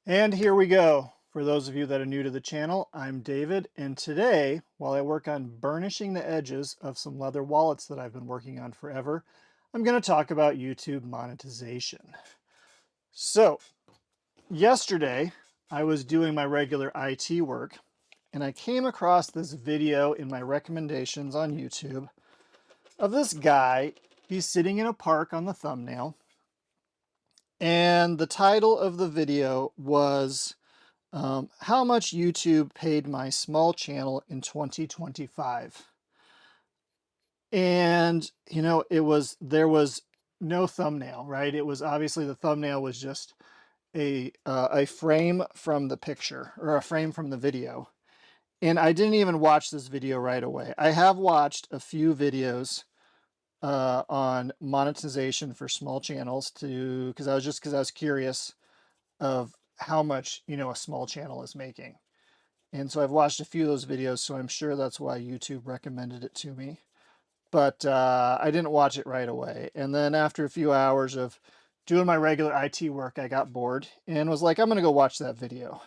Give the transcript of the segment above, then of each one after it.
And here we go. For those of you that are new to the channel, I'm David, and today, while I work on burnishing the edges of some leather wallets that I've been working on forever, I'm going to talk about YouTube monetization. So, yesterday, I was doing my regular IT work, and I came across this video in my recommendations on YouTube of this guy. He's sitting in a park on the thumbnail, and the title of the video was how much YouTube paid my small channel in 2025. And, there was no thumbnail, right? It was obviously the thumbnail was just a frame from the picture or a frame from the video. And I didn't even watch this video right away. I have watched a few videos on monetization for small channels because I was curious of how much, a small channel is making. And so I've watched a few of those videos, so I'm sure that's why YouTube recommended it to me. But I didn't watch it right away. And then after a few hours of doing my regular IT work, I got bored and was like, I'm going to go watch that video.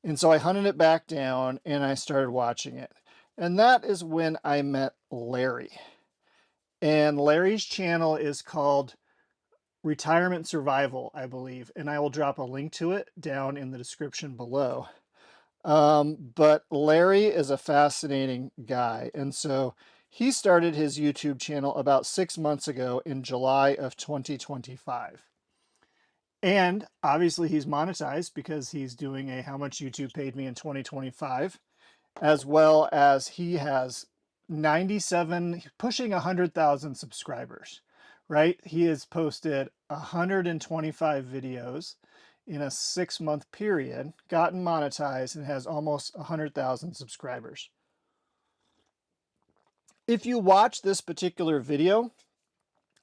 And so I hunted it back down and I started watching it. And that is when I met Larry. And Larry's channel is called Retirement Survival, I believe. And I will drop a link to it down in the description below. But Larry is a fascinating guy. And so he started his YouTube channel about 6 months ago in July of 2025. And obviously he's monetized because he's doing a how much YouTube paid me in 2025, as well as he has 97, pushing 100,000 subscribers, right? He has posted 125 videos in a 6-month period, gotten monetized, and has almost 100,000 subscribers. If you watch this particular video,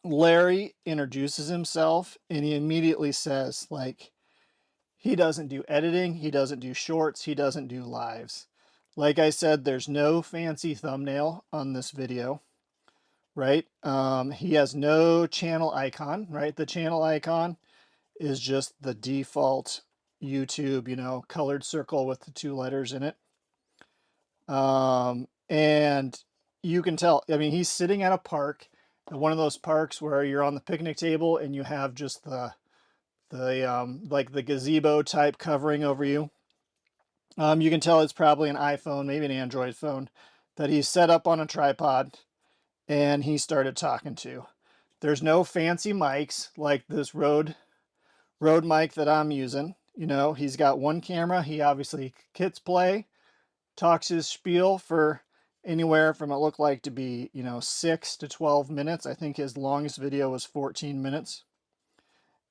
Larry introduces himself and he immediately says, like, he doesn't do editing, he doesn't do shorts, he doesn't do lives. Like I said, there's no fancy thumbnail on this video, right? He has no channel icon, right? The channel icon is just the default YouTube, colored circle with the 2 letters in it. And you can tell, I mean, he's sitting at a park, one of those parks where you're on the picnic table and you have just the like the gazebo type covering over you. You can tell it's probably an iPhone, maybe an Android phone, that he's set up on a tripod and he started talking to. There's no fancy mics like this Rode mic that I'm using. He's got one camera. He obviously hits play, talks his spiel for anywhere from, it looked like to be, 6 to 12 minutes. I think his longest video was 14 minutes.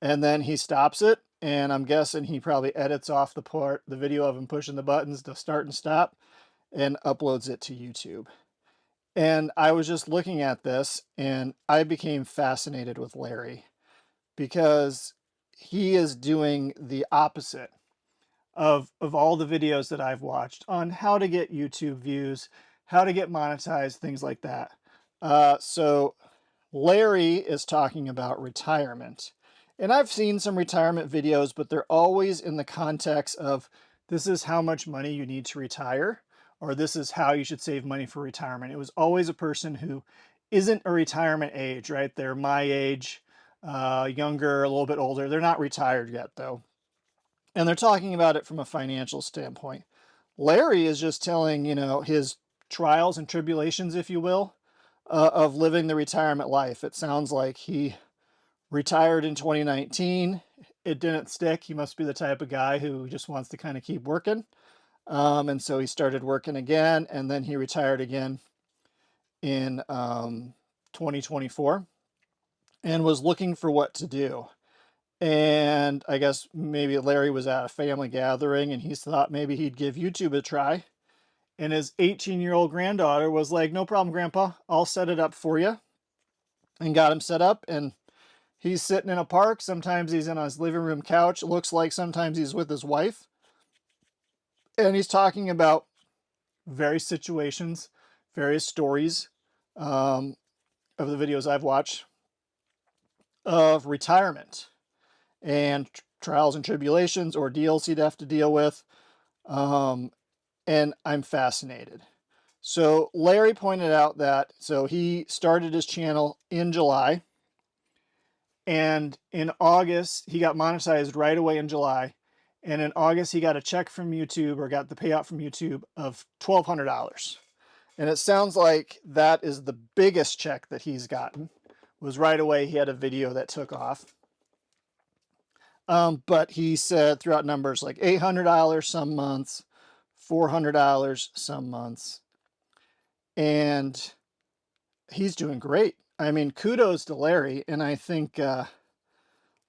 And then he stops it, and I'm guessing he probably edits off the video of him pushing the buttons to start and stop and uploads it to YouTube. And I was just looking at this and I became fascinated with Larry because he is doing the opposite of all the videos that I've watched on how to get YouTube views, how to get monetized, things like that. So Larry is talking about retirement. And I've seen some retirement videos, but they're always in the context of this is how much money you need to retire, or this is how you should save money for retirement. It was always a person who isn't a retirement age, right? They're my age, younger, a little bit older. They're not retired yet, though. And they're talking about it from a financial standpoint. Larry is just telling, his trials and tribulations, if you will, of living the retirement life. It sounds like he retired in 2019. It didn't stick. He must be the type of guy who just wants to kind of keep working. And so he started working again, and then he retired again in 2024 and was looking for what to do. And I guess maybe Larry was at a family gathering and he thought maybe he'd give YouTube a try. And his 18-year-old granddaughter was like, no problem, Grandpa, I'll set it up for you. And got him set up, and he's sitting in a park. Sometimes he's in his living room couch. It looks like sometimes he's with his wife. And he's talking about various situations, various stories of the videos I've watched of retirement and trials and tribulations, ordeals he'd have to deal with. And I'm fascinated. So Larry pointed out that, so he started his channel in July, and in August, he got monetized right away in July. And in August, he got a check from YouTube, or got the payout from YouTube of $1,200. And it sounds like that is the biggest check that he's gotten, was right away he had a video that took off. But he said throughout numbers like $800 some months, $400 some months. And he's doing great. I mean, kudos to Larry. And I think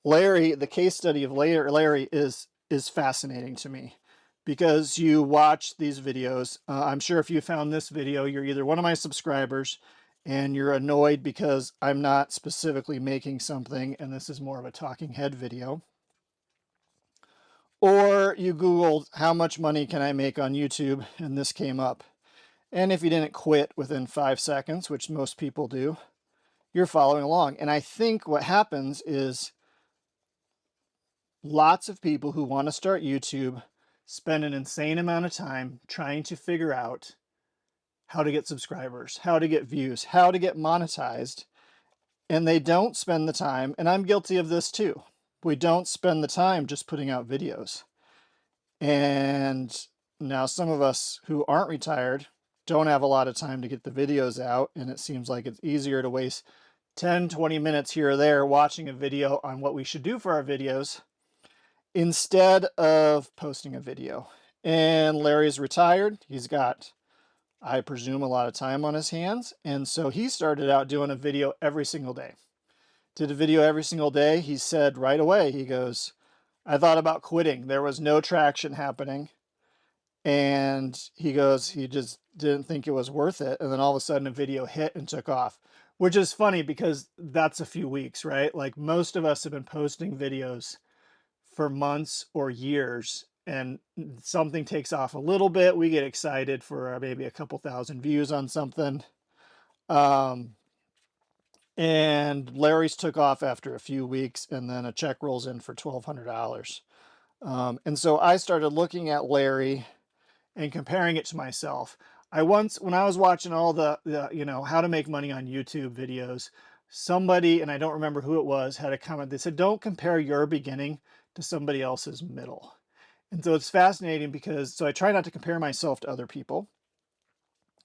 Larry, the case study of Larry is fascinating to me, because you watch these videos. I'm sure if you found this video, you're either one of my subscribers and you're annoyed because I'm not specifically making something and this is more of a talking head video, or you Googled how much money can I make on YouTube and this came up. And if you didn't quit within 5 seconds, which most people do, you're following along. And I think what happens is lots of people who want to start YouTube spend an insane amount of time trying to figure out how to get subscribers, how to get views, how to get monetized. And they don't spend the time, and I'm guilty of this too. We don't spend the time just putting out videos. And now some of us who aren't retired don't have a lot of time to get the videos out, and it seems like it's easier to waste 10, 20 minutes here or there watching a video on what we should do for our videos instead of posting a video. And Larry's retired. He's got, I presume, a lot of time on his hands. And so he started out doing a video every single day. Did a video every single day. He said right away, he goes, I thought about quitting. There was no traction happening. And he goes, he just didn't think it was worth it. And then all of a sudden a video hit and took off, which is funny because that's a few weeks, right? Like most of us have been posting videos for months or years, and something takes off a little bit. We get excited for maybe a couple thousand views on something. And Larry's took off after a few weeks, and then a check rolls in for $1,200. And so I started looking at Larry and comparing it to myself. When I was watching all the how to make money on YouTube videos, somebody, and I don't remember who it was, had a comment. They said, don't compare your beginning to somebody else's middle. And so it's fascinating because, so I try not to compare myself to other people,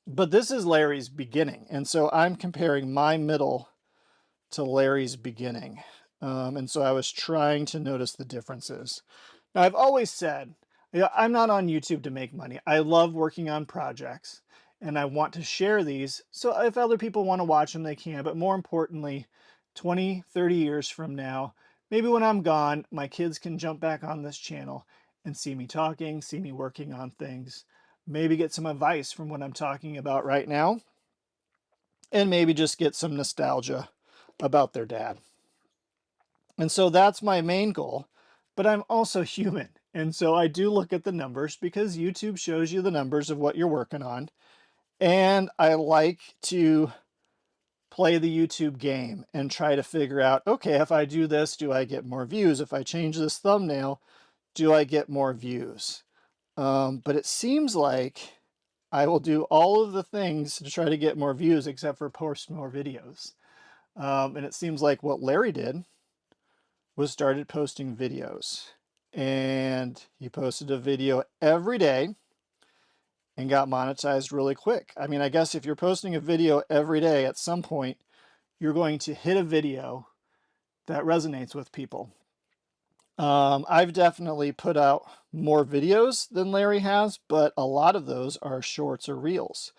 but this is Larry's beginning. And so I'm comparing my middle to Larry's beginning. And so I was trying to notice the differences. Now, I've always said, I'm not on YouTube to make money. I love working on projects and I want to share these. So if other people want to watch them, they can. But more importantly, 20, 30 years from now, maybe when I'm gone, my kids can jump back on this channel and see me talking, see me working on things, maybe get some advice from what I'm talking about right now, and maybe just get some nostalgia about their dad. And so that's my main goal, but I'm also human. And so I do look at the numbers because YouTube shows you the numbers of what you're working on. And I like to play the YouTube game and try to figure out, okay, if I do this, do I get more views? If I change this thumbnail, do I get more views? But it seems like I will do all of the things to try to get more views except for post more videos. And it seems like what Larry did was started posting videos. And he posted a video every day and got monetized really quick. I mean, I guess if you're posting a video every day, at some point, you're going to hit a video that resonates with people. I've definitely put out more videos than Larry has, but a lot of those are shorts or reels.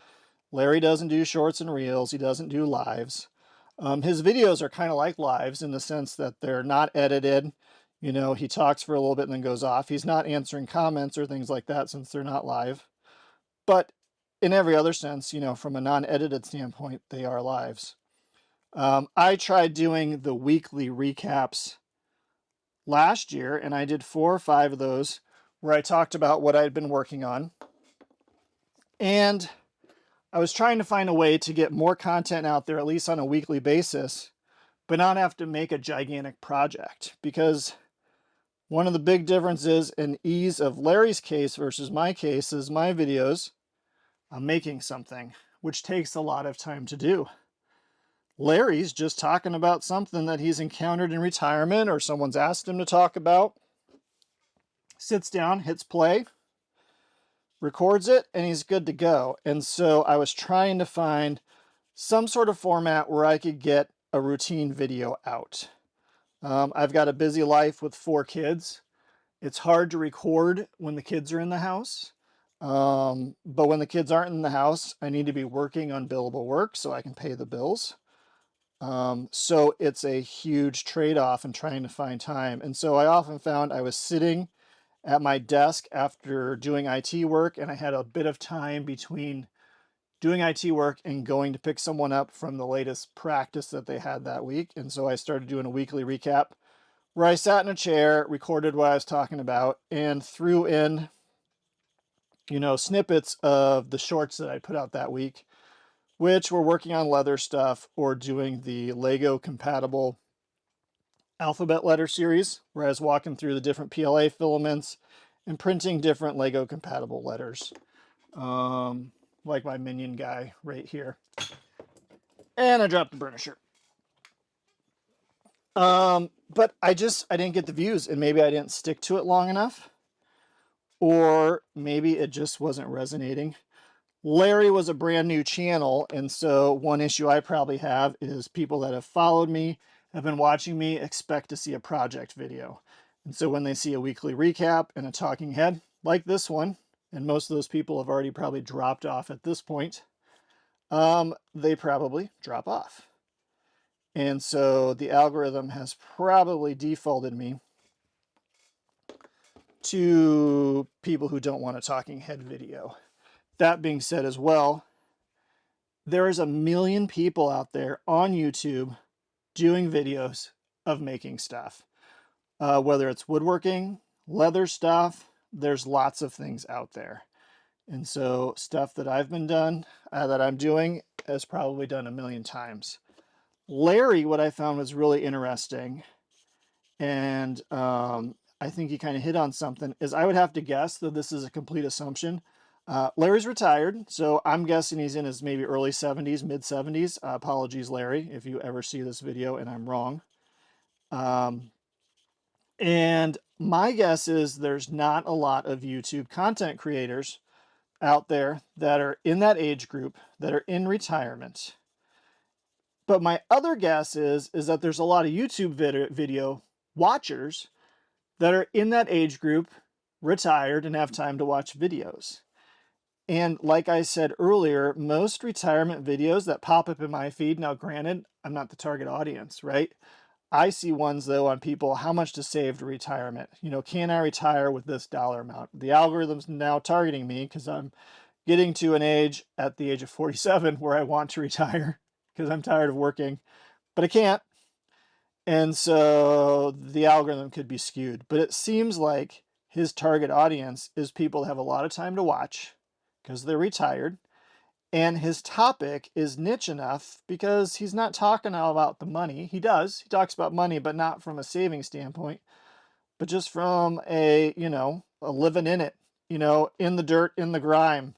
Larry doesn't do shorts and reels. He doesn't do lives. His videos are kind of like lives in the sense that they're not edited. You know, he talks for a little bit and then goes off. He's not answering comments or things like that since they're not live. But in every other sense, you know, from a non-edited standpoint, they are lives. I tried doing the weekly recaps last year, and I did 4 or 5 of those where I talked about what I'd been working on. And I was trying to find a way to get more content out there, at least on a weekly basis, but not have to make a gigantic project, because One of the big differences in ease of Larry's case versus my case is my videos, I'm making something, which takes a lot of time to do. Larry's just talking about something that he's encountered in retirement or someone's asked him to talk about, sits down, hits play, records it, and he's good to go. And so I was trying to find some sort of format where I could get a routine video out. I've got a busy life with 4 kids. It's hard to record when the kids are in the house. But when the kids aren't in the house, I need to be working on billable work so I can pay the bills. So it's a huge trade-off in trying to find time. And so I often found I was sitting at my desk after doing IT work, and I had a bit of time between doing IT work and going to pick someone up from the latest practice that they had that week. And so I started doing a weekly recap where I sat in a chair, recorded what I was talking about, and threw in, snippets of the shorts that I put out that week, which were working on leather stuff or doing the Lego compatible alphabet letter series, where I was walking through the different PLA filaments and printing different Lego compatible letters. Like my minion guy right here. And I dropped the burnisher. But I didn't get the views, and maybe I didn't stick to it long enough, or maybe it just wasn't resonating. Larry was a brand new channel, and so one issue I probably have is people that have followed me, have been watching me, expect to see a project video. And so when they see a weekly recap and a talking head like this one, and most of those people have already probably dropped off at this point, they probably drop off. And so the algorithm has probably defaulted me to people who don't want a talking head video. That being said as well, there is 1 million people out there on YouTube doing videos of making stuff. Whether it's woodworking, leather stuff, there's lots of things out there. And so stuff that that I'm doing is probably done 1 million times. Larry, what I found was really interesting, and I think he kind of hit on something, is I would have to guess that this is a complete assumption. Larry's retired, so I'm guessing he's in his maybe early 70s, mid 70s. Apologies, Larry, if you ever see this video and I'm wrong. And my guess is there's not a lot of YouTube content creators out there that are in that age group, that are in retirement. But my other guess is that there's a lot of YouTube video watchers that are in that age group, retired, and have time to watch videos. And like I said earlier, most retirement videos that pop up in my feed, now granted, I'm not the target audience, right? I see ones though on people, how much to save to retirement? Can I retire with this dollar amount? The algorithm's now targeting me because I'm getting to an age at the age of 47 where I want to retire because I'm tired of working, but I can't. And so the algorithm could be skewed, but it seems like his target audience is people that have a lot of time to watch because they're retired, and his topic is niche enough because he's not talking about the money. He talks about money, but not from a saving standpoint, but just from a living in it, in the dirt, in the grime.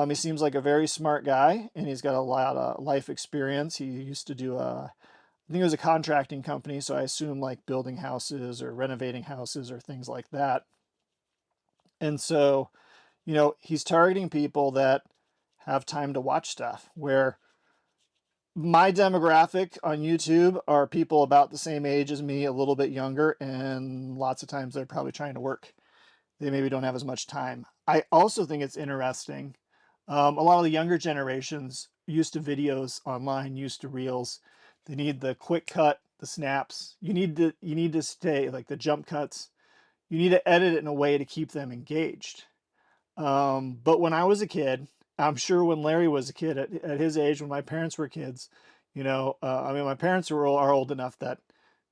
He seems like a very smart guy, and he's got a lot of life experience. He used to do I think it was a contracting company, so I assume like building houses or renovating houses or things like that. And so, he's targeting people that have time to watch stuff, where my demographic on YouTube are people about the same age as me, a little bit younger, and lots of times they're probably trying to work. They maybe don't have as much time. I also think it's interesting. A lot of the younger generations used to videos online, used to reels. They need the quick cut, the snaps. You need to stay, like the jump cuts. You need to edit it in a way to keep them engaged. But when I was a kid, I'm sure when Larry was a kid at his age, when my parents were kids, my parents are old enough that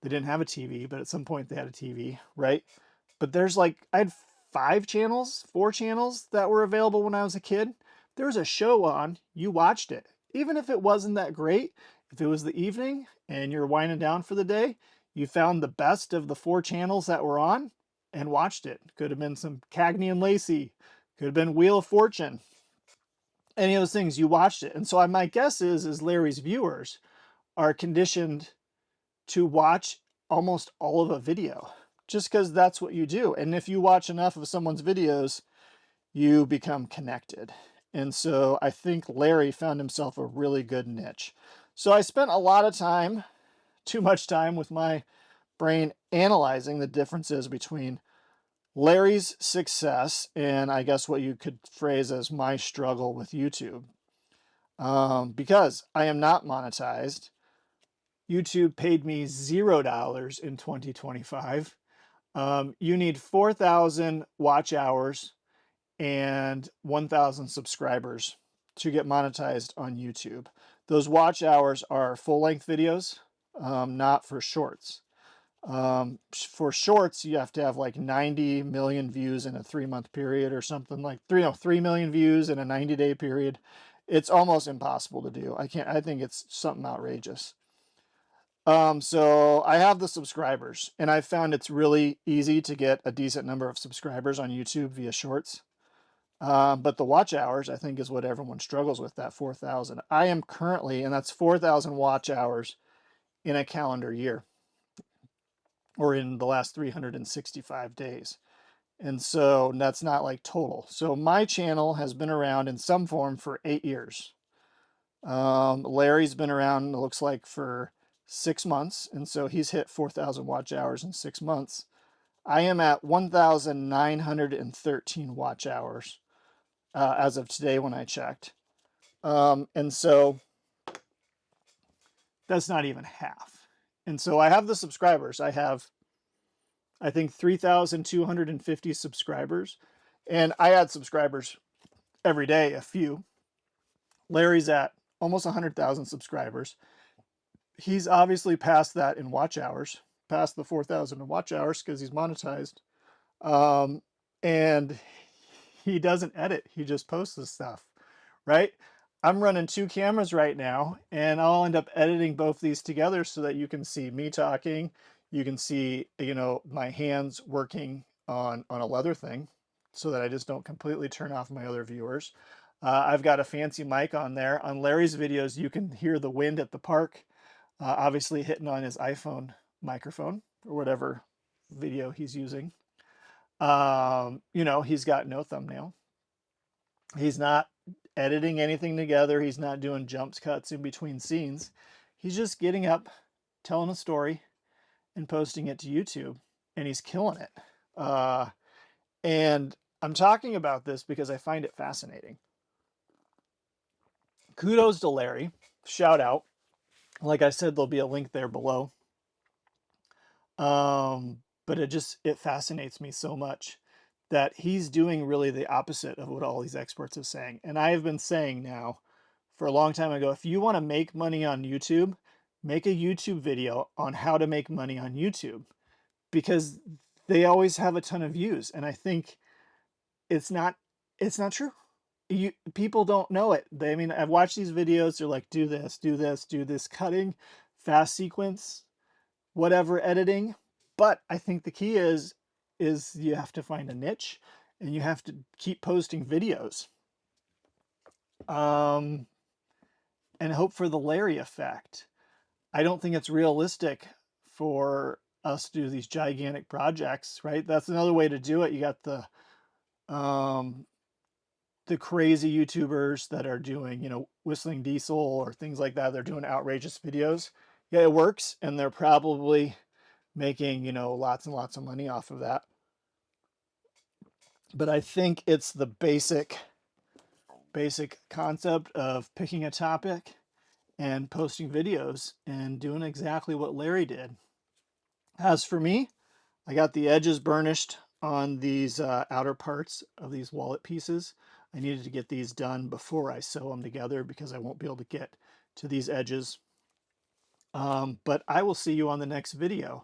they didn't have a TV, but at some point they had a TV, right? But I had 4 channels that were available when I was a kid. There was a show on, you watched it. Even if it wasn't that great, if it was the evening and you're winding down for the day, you found the best of the 4 channels that were on, and watched it. Could have been some Cagney and Lacey. Could have been Wheel of Fortune. Any of those things, you watched it. And so my guess is Larry's viewers are conditioned to watch almost all of a video just because that's what you do. And if you watch enough of someone's videos, you become connected. And so I think Larry found himself a really good niche. So I spent a lot of time, too much time, with my brain analyzing the differences between Larry's success and I guess what you could phrase as my struggle with YouTube. Because I am not monetized. YouTube paid me $0 in 2025. You need 4,000 watch hours and 1,000 subscribers to get monetized on YouTube. Those watch hours are full-length videos, not for shorts. For shorts, you have to have like 90 million views in a 3-month period or something like 3 million views in a 90-day period. It's almost impossible to do. I think it's something outrageous. So I have the subscribers, and I've found it's really easy to get a decent number of subscribers on YouTube via shorts. But the watch hours, I think, is what everyone struggles with, that 4,000. I am currently, and that's 4,000 watch hours in a calendar year, or in the last 365 days. And so that's not like total. So my channel has been around in some form for 8 years. Larry's been around, it looks like, for 6 months. And so he's hit 4,000 watch hours in 6 months. I am at 1,913 watch hours as of today when I checked. And so that's not even half. And so I have the subscribers. I have, I think, 3,250 subscribers. And I add subscribers every day, a few. Larry's at almost 100,000 subscribers. He's obviously past that in watch hours, past the 4,000 in watch hours because he's monetized. And he doesn't edit. He just posts this stuff, right? I'm running 2 cameras right now, and I'll end up editing both these together so that you can see me talking. You can see, my hands working on a leather thing so that I just don't completely turn off my other viewers. I've got a fancy mic on there. On Larry's videos, you can hear the wind at the park, obviously hitting on his iPhone microphone or whatever video he's using. He's got no thumbnail. He's not editing anything together. He's not doing jump cuts in between scenes. He's just getting up, telling a story, and posting it to YouTube, and he's killing it. And I'm talking about this because I find it fascinating. Kudos to Larry. Shout out. Like I said, there'll be a link there below. But it fascinates me so much that he's doing really the opposite of what all these experts are saying. And I have been saying now for a long time ago, if you want to make money on YouTube, make a YouTube video on how to make money on YouTube, because they always have a ton of views. And I think it's not true. People don't know it. I've watched these videos. They're like, do this, do this, do this, cutting, fast sequence, whatever, editing. But I think the key is you have to find a niche, and you have to keep posting videos, and hope for the Larry effect. I don't think it's realistic for us to do these gigantic projects, right? That's another way to do it. You got the crazy YouTubers that are doing, Whistling Diesel or things like that. They're doing outrageous videos. Yeah, it works, and they're probably making, lots and lots of money off of that. But I think it's the basic concept of picking a topic and posting videos and doing exactly what Larry did. As for me, I got the edges burnished on these outer parts of these wallet pieces. I needed to get these done before I sew them together because I won't be able to get to these edges. But I will see you on the next video.